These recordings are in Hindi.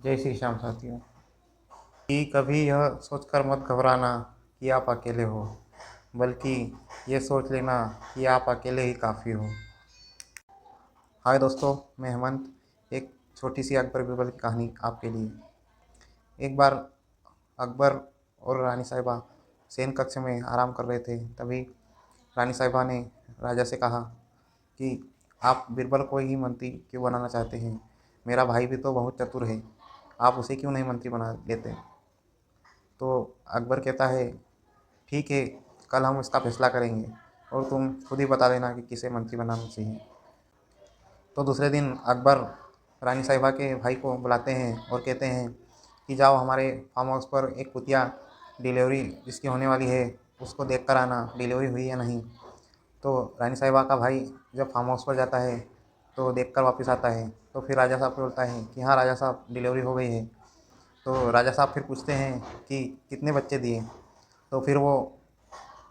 जय श्री श्याम साथियों। कि कभी यह सोचकर मत घबराना कि आप अकेले हो, बल्कि ये सोच लेना कि आप अकेले ही काफ़ी हो। हाय दोस्तों, मैं हेमंत। एक छोटी सी अकबर बीरबल की कहानी आपके लिए। एक बार अकबर और रानी साहिबा शयन कक्ष में आराम कर रहे थे। तभी रानी साहिबा ने राजा से कहा कि आप बीरबल को ही मंत्री क्यों बनाना चाहते हैं? मेरा भाई भी तो बहुत चतुर है, आप उसे क्यों नहीं मंत्री बना लेते? तो अकबर कहता है, ठीक है, कल हम इसका फैसला करेंगे और तुम खुद ही बता देना कि किसे मंत्री बनाना चाहिए। तो दूसरे दिन अकबर रानी साहिबा के भाई को बुलाते हैं और कहते हैं कि जाओ हमारे फार्म हाउस पर एक कुतिया डिलीवरी जिसकी होने वाली है उसको देख कर आना, डिलीवरी हुई या नहीं। तो रानी साहिबा का भाई जब फार्म हाउस पर जाता है तो देख कर वापस आता है। तो फिर राजा साहब को बोलता है कि हाँ राजा साहब, डिलीवरी हो गई है। तो राजा साहब फिर पूछते हैं कि कितने बच्चे दिए। तो फिर वो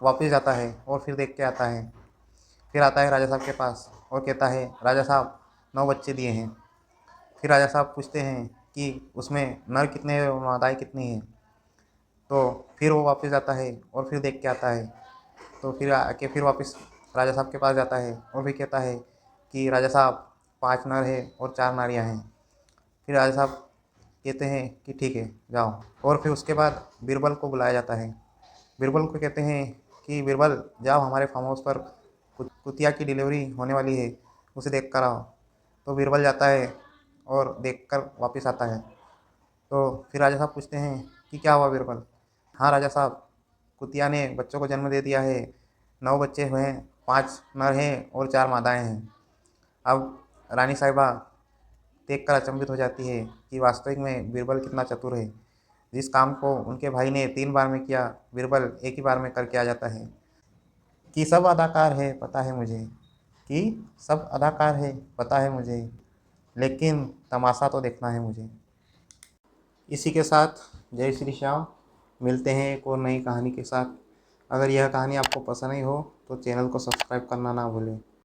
वापस जाता है और फिर देख के आता है। फिर आता है राजा साहब के पास और कहता है, राजा साहब 9 बच्चे दिए हैं। फिर राजा साहब पूछते हैं कि उसमें नर कितने हैं और मादाएँ कितनी हैं। तो फिर वो वापस जाता है और फिर देख के आता है। तो फिर आके फिर वापस राजा साहब के पास जाता है और भी कहता है कि राजा साहब 5 नर है और 4 नारियाँ हैं। फिर राजा साहब कहते हैं कि ठीक है, जाओ। और फिर उसके बाद बीरबल को बुलाया जाता है। बीरबल को कहते हैं कि बीरबल जाओ हमारे फार्म हाउस पर कुतिया की डिलीवरी होने वाली है, उसे देख कर आओ। तो बीरबल जाता है और देख कर वापस आता है। तो फिर राजा साहब पूछते हैं कि क्या हुआ बीरबल? हाँ राजा साहब, कुतिया ने बच्चों को जन्म दे दिया है। 9 बच्चे हुए हैं, 5 नर हैं और 4 मादाएँ हैं। अब रानी साहिबा देख कर अचंभित हो जाती है कि वास्तविक में बीरबल कितना चतुर है। जिस काम को उनके भाई ने 3 बार में किया, बीरबल एक ही बार में करके आ जाता है। कि सब अदाकार है पता है मुझे, कि सब अदाकार है पता है मुझे, लेकिन तमाशा तो देखना है मुझे। इसी के साथ जय श्री श्याम। मिलते हैं एक और नई कहानी के साथ। अगर यह कहानी आपको पसंद आई हो तो चैनल को सब्सक्राइब करना ना भूलें।